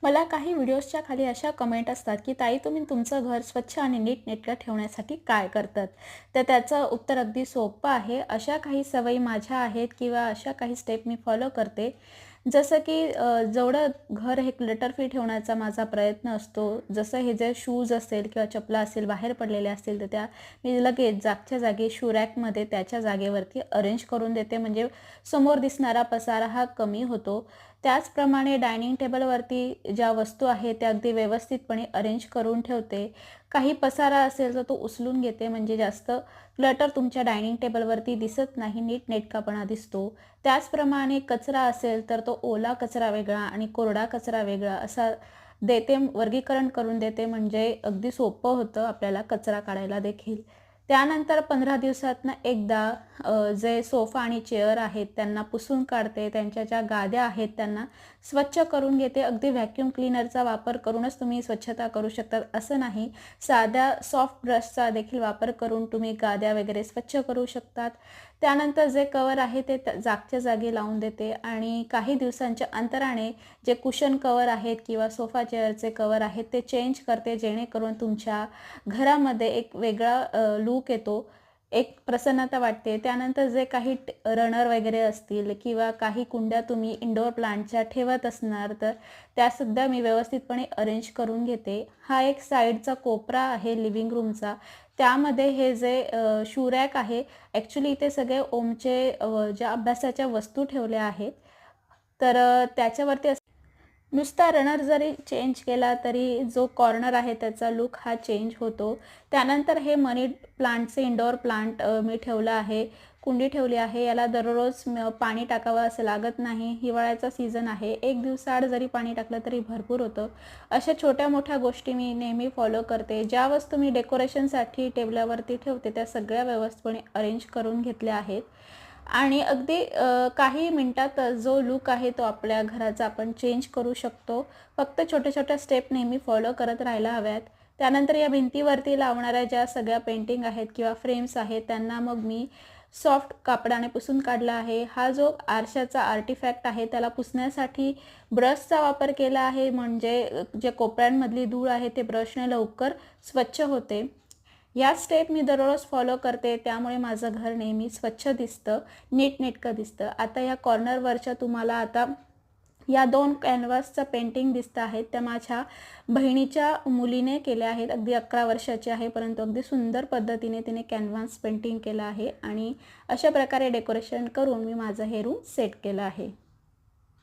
मला काही व्हिडिओजच्या खाली अशा कमेंट असतात की ताई तुम्ही तुमचं घर स्वच्छ आणि नीटनेटकं ठेवण्यासाठी काय करतात? तर त्याचं उत्तर अगदी सोपं आहे. अशा काही सवयी माझ्या आहेत किंवा अशा काही स्टेप मी फॉलो करते. जसं की जेवढं घर हे क्लटर फ्री ठेवण्याचा माझा प्रयत्न असतो. जसं हे जे शूज असेल किंवा चपला असेल बाहेर पडलेले असतील तर त्या मी लगेच जागच्या जागी शू रॅकमध्ये त्याच्या जागेवरती अरेंज करून देते. म्हणजे समोर दिसणारा पसारा हा कमी होतो. त्याचप्रमाणे डायनिंग टेबलवरती ज्या वस्तू आहेत त्या अगदी व्यवस्थितपणे अरेंज करून ठेवते. काही पसारा असेल तर तो उचलून घेते म्हणजे जास्त क्लटर तुमच्या डायनिंग टेबलवरती दिसत नाही, नीटनेटकापणा दिसतो. त्याचप्रमाणे कचरा असेल तर तो ओला कचरा वेगळा आणि कोरडा कचरा वेगळा असा देते, वर्गीकरण करून देते म्हणजे अगदी सोपं होतं आपल्याला कचरा काढायला देखील. त्यानंतर 15 दिवसातनं एकदा जे सोफा आणि चेअर आहेत त्यांना पुसून काढते. त्यांच्या ज्या गाद्या आहेत त्यांना स्वच्छ करून घेते. अगदी व्हॅक्यूम क्लीनरचा वापर करूनच तुम्ही स्वच्छता करू शकता असं नाही. साध्या सॉफ्ट ब्रशचा देखील वापर करून तुम्ही गाद्या वगैरे स्वच्छ करू शकतात. त्यानंतर जे कवर आहे ते जागच्या जागी लावून देते आणि काही दिवसांच्या अंतराने जे कुशन कवर आहेत किंवा सोफा चेअरचे कवर आहेत ते चेंज करते, जेणेकरून तुमच्या घरामध्ये एक वेगळा लूक येतो, एक प्रसन्नता वाटते. त्यानंतर जे काही रनर वगैरे असतील किंवा काही कुंड्या तुम्ही इंडोर प्लांटच्या ठेवत असणार तर त्यासुद्धा मी व्यवस्थितपणे अरेंज करून घेते. हा एक साईडचा कोपरा आहे लिव्हिंग रूमचा. त्यामध्ये हे जे शू रॅक आहे, ॲक्च्युली इथे सगळे ओमचे ज्या अभ्यासाच्या वस्तू ठेवल्या आहेत. तर त्याच्यावरती नुसता रनर जरी चेंज केला तरी जो कॉर्नर आहे त्याचा लूक हा चेंज होतो. त्यानंतर हे मनी प्लांटचे इंडोर प्लांट मी ठेवलं आहे. कुंडी ठेवली आहे. याला दररोज पाणी टाकावं असं लागत नाही. हिवाळ्याचा सीझन आहे. एक दिवसाआड जरी पाणी टाकलं तरी भरपूर होतं. अशा छोट्या-मोठ्या गोष्टी मी नेहमी फॉलो करते. ज्या वस्तू मी डेकोरेशनसाठी टेबलावरती ठेवते त्या सगळ्या व्यवस्थितपणे अरेंज करून घेतल्या आहेत. आणि अगदी काही मिनिटात जो लूक आहे तो आपल्या घराचा आपण चेंज करू शकतो. फक्त छोट्या-छोट्या स्टेप नेहमी फॉलो करत राहायला हव्यात. त्यानंतर या भिंतीवरती लावणाऱ्या ज्या सगळ्या पेंटिंग आहेत किंवा फ्रेम्स आहेत त्यांना मग मी सॉफ्ट कापडाने पुसून काढला आहे. हा जो आरशाचा आर्टिफॅक्ट आहे त्याला पुसण्यासाठी ब्रशचा वापर केला आहे, म्हणजे जे कोपऱ्यांमधली धूळ आहे ते ब्रशने लवकर स्वच्छ होते. या स्टेप मी दररोज फॉलो करते, त्यामुळे माझं घर नेहमी स्वच्छ दिसतं, नीटनेटकं दिसतं. आता या कॉर्नरवरच्या तुम्हाला आता या 2 कॅनव्हासच्या पेंटिंग दिसत आहेत. त्या माझ्या बहिणीच्या मुलीने केल्या आहेत. अगदी 11 वर्षाची आहे, परंतु अगदी सुंदर पद्धतीने तिने कॅनव्हास पेंटिंग केलं आहे आणि अशा प्रकारे डेकोरेशन करून मी माझं हे रूम सेट केलं आहे.